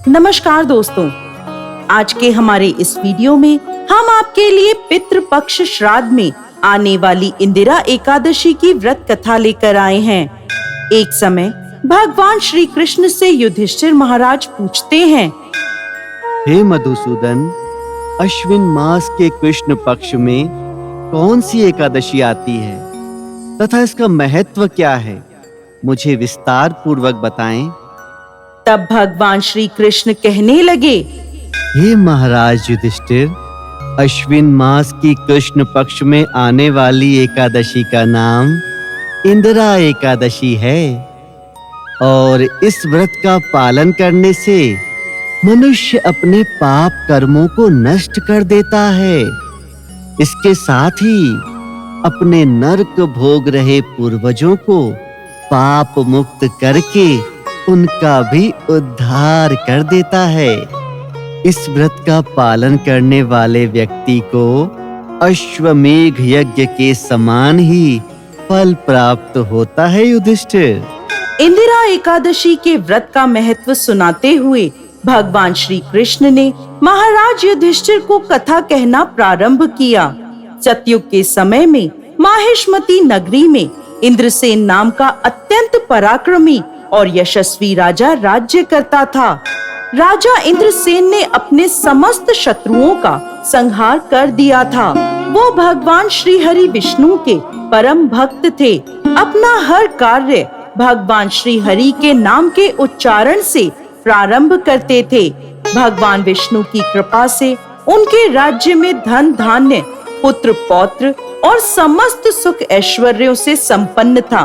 नमस्कार दोस्तों, आज के हमारे इस वीडियो में हम आपके लिए पितृपक्ष श्राद्ध में आने वाली इंदिरा एकादशी की व्रत कथा लेकर आए हैं। एक समय भगवान श्री कृष्ण से युधिष्ठिर महाराज पूछते हैं, हे मधुसूदन, अश्विन मास के कृष्ण पक्ष में कौन सी एकादशी आती है तथा इसका महत्व क्या है? मुझे विस्तार पूर्वक बताएं। तब भगवान श्री कृष्ण कहने लगे, हे महाराज युधिष्ठिर, अश्विन मास की कृष्ण पक्ष में आने वाली एकादशी का नाम इंदिरा एकादशी है और इस व्रत का पालन करने से मनुष्य अपने पाप कर्मों को नष्ट कर देता है। इसके साथ ही अपने नरक भोग रहे पूर्वजों को पाप मुक्त करके उनका भी उद्धार कर देता है। इस व्रत का पालन करने वाले व्यक्ति को अश्वमेघ यज्ञ के समान ही फल प्राप्त होता है। युधिष्ठिर, इंदिरा एकादशी के व्रत का महत्व सुनाते हुए भगवान श्री कृष्ण ने महाराज युधिष्ठिर को कथा कहना प्रारंभ किया। सतयुग के समय में माहिष्मती नगरी में इंद्रसेन नाम का अत्यंत पराक्रमी और यशस्वी राजा राज्य करता था। राजा इंद्रसेन ने अपने समस्त शत्रुओं का संहार कर दिया था। वो भगवान श्री हरि विष्णु के परम भक्त थे। अपना हर कार्य भगवान श्री हरि के नाम के उच्चारण से प्रारंभ करते थे। भगवान विष्णु की कृपा से उनके राज्य में धन धान्य, पुत्र पौत्र और समस्त सुख ऐश्वर्यों से संपन्न था।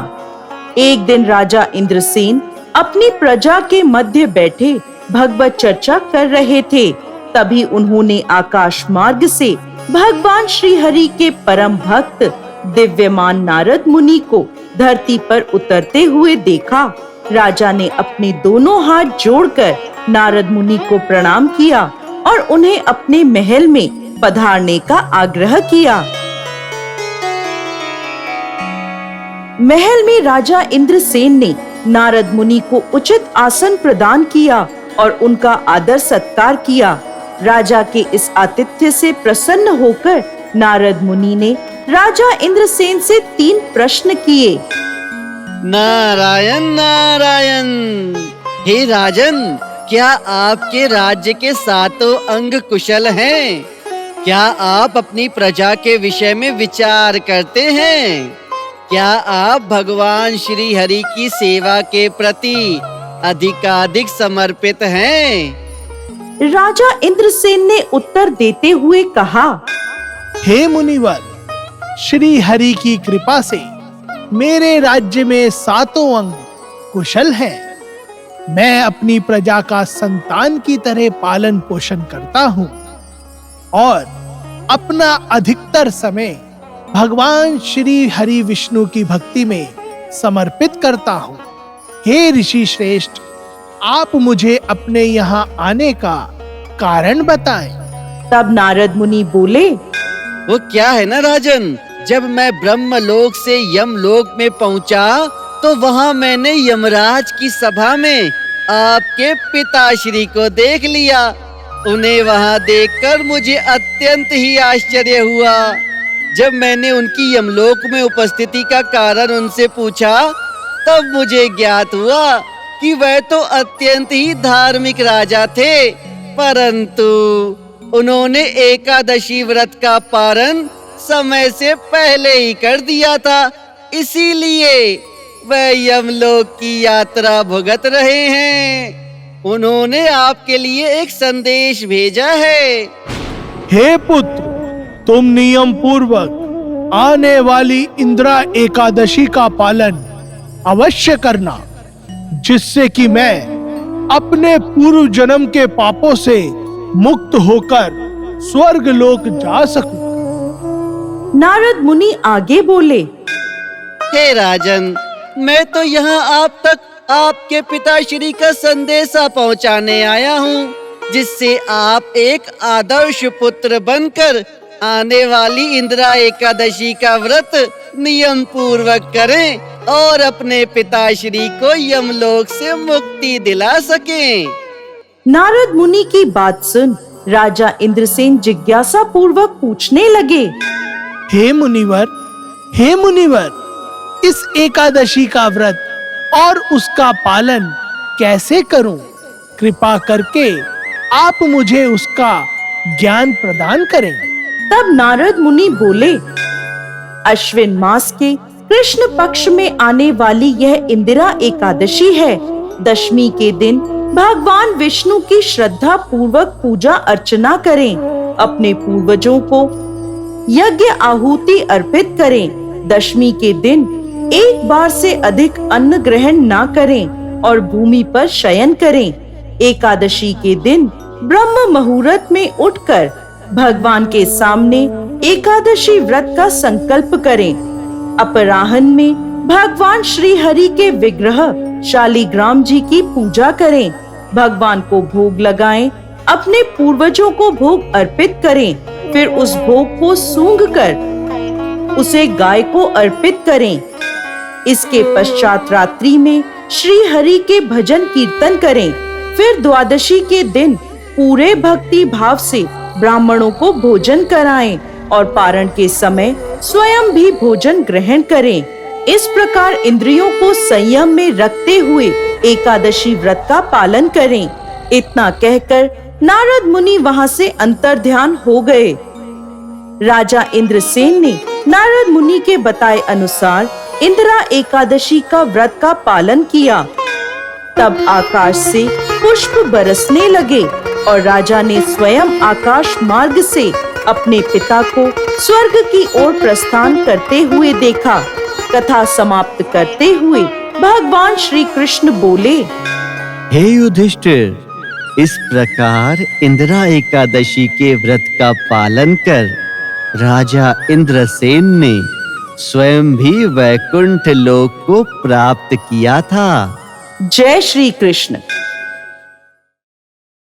एक दिन राजा इंद्रसेन अपनी प्रजा के मध्य बैठे भगवत चर्चा कर रहे थे। तभी उन्होंने आकाश मार्ग से भगवान श्री हरि के परम भक्त दिव्यमान नारद मुनि को धरती पर उतरते हुए देखा। राजा ने अपने दोनों हाथ जोड़कर नारद मुनि को प्रणाम किया और उन्हें अपने महल में पधारने का आग्रह किया। महल में राजा इंद्रसेन ने नारद मुनि को उचित आसन प्रदान किया और उनका आदर सत्कार किया। राजा के इस आतिथ्य से प्रसन्न होकर नारद मुनि ने राजा इंद्रसेन से 3 प्रश्न किए। नारायण नारायण। हे राजन, क्या आपके राज्य के 7 अंग कुशल हैं? क्या आप अपनी प्रजा के विषय में विचार करते हैं? क्या आप भगवान श्री हरि की सेवा के प्रति अधिकाधिक समर्पित हैं? राजा इंद्रसेन ने उत्तर देते हुए कहा, हे मुनिवर, श्री हरि की कृपा से मेरे राज्य में 7 अंग कुशल हैं। मैं अपनी प्रजा का संतान की तरह पालन पोषण करता हूँ और अपना अधिकतर समय भगवान श्री हरि विष्णु की भक्ति में समर्पित करता हूँ। हे ऋषि श्रेष्ठ, आप मुझे अपने यहाँ आने का कारण बताएं। तब नारद मुनि बोले, वो क्या है ना राजन, जब मैं ब्रह्मलोक से यमलोक में पहुँचा तो वहाँ मैंने यमराज की सभा में आपके पिताश्री को देख लिया। उन्हें वहाँ देखकर मुझे अत्यंत ही आश्चर्य हुआ। जब मैंने उनकी यमलोक में उपस्थिति का कारण उनसे पूछा, तब मुझे ज्ञात हुआ कि वह तो अत्यंत ही धार्मिक राजा थे, परंतु उन्होंने एकादशी व्रत का पारण समय से पहले ही कर दिया था। इसीलिए वह यमलोक की यात्रा भुगत रहे हैं। उन्होंने आपके लिए एक संदेश भेजा है। हे पुत्र, तुम नियम पूर्वक आने वाली इंदिरा एकादशी का पालन अवश्य करना, जिससे कि मैं अपने पूर्व जन्म के पापों से मुक्त होकर स्वर्ग लोक जा सकूं। नारद मुनि आगे बोले, हे राजन, मैं तो यहाँ आप तक आपके पिताश्री का संदेशा पहुँचाने आया हूँ, जिससे आप एक आदर्श पुत्र बनकर आने वाली इंदिरा एकादशी का व्रत नियम पूर्वक करें और अपने पिताश्री को यमलोक से मुक्ति दिला सकें। नारद मुनि की बात सुन राजा इंद्रसेन जिज्ञासा पूर्वक पूछने लगे। हे मुनिवर, इस एकादशी का व्रत और उसका पालन कैसे करूं? कृपा करके आप मुझे उसका ज्ञान प्रदान करें। तब नारद मुनि बोले, अश्विन मास के कृष्ण पक्ष में आने वाली यह इंदिरा एकादशी है। दशमी के दिन भगवान विष्णु की श्रद्धा पूर्वक पूजा अर्चना करें, अपने पूर्वजों को यज्ञ आहुति अर्पित करें। दशमी के दिन एक बार से अधिक अन्न ग्रहण ना करें और भूमि पर शयन करें। एकादशी के दिन ब्रह्म मुहूर्त में उठकर भगवान के सामने एकादशी व्रत का संकल्प करें। अपराह्न में भगवान श्री हरि के विग्रह शालिग्राम जी की पूजा करें, भगवान को भोग लगाएं, अपने पूर्वजों को भोग अर्पित करें, फिर उस भोग को सूंघकर उसे गाय को अर्पित करें। इसके पश्चात रात्रि में श्री हरि के भजन कीर्तन करें। फिर द्वादशी के दिन पूरे भक्ति भाव से ब्राह्मणों को भोजन कराएं और पारण के समय स्वयं भी भोजन ग्रहण करें। इस प्रकार इंद्रियों को संयम में रखते हुए एकादशी व्रत का पालन करें। इतना कहकर नारद मुनि वहां से अंतर्ध्यान हो गए। राजा इंद्रसेन ने नारद मुनि के बताए अनुसार इंदिरा एकादशी का व्रत का पालन किया। तब आकाश से पुष्प बरसने लगे और राजा ने स्वयं आकाश मार्ग से अपने पिता को स्वर्ग की ओर प्रस्थान करते हुए देखा। कथा समाप्त करते हुए भगवान श्री कृष्ण बोले, हे युधिष्ठिर, इस प्रकार इंदिरा एकादशी के व्रत का पालन कर राजा इंद्रसेन ने स्वयं भी वैकुंठ लोक को प्राप्त किया था। जय श्री कृष्ण।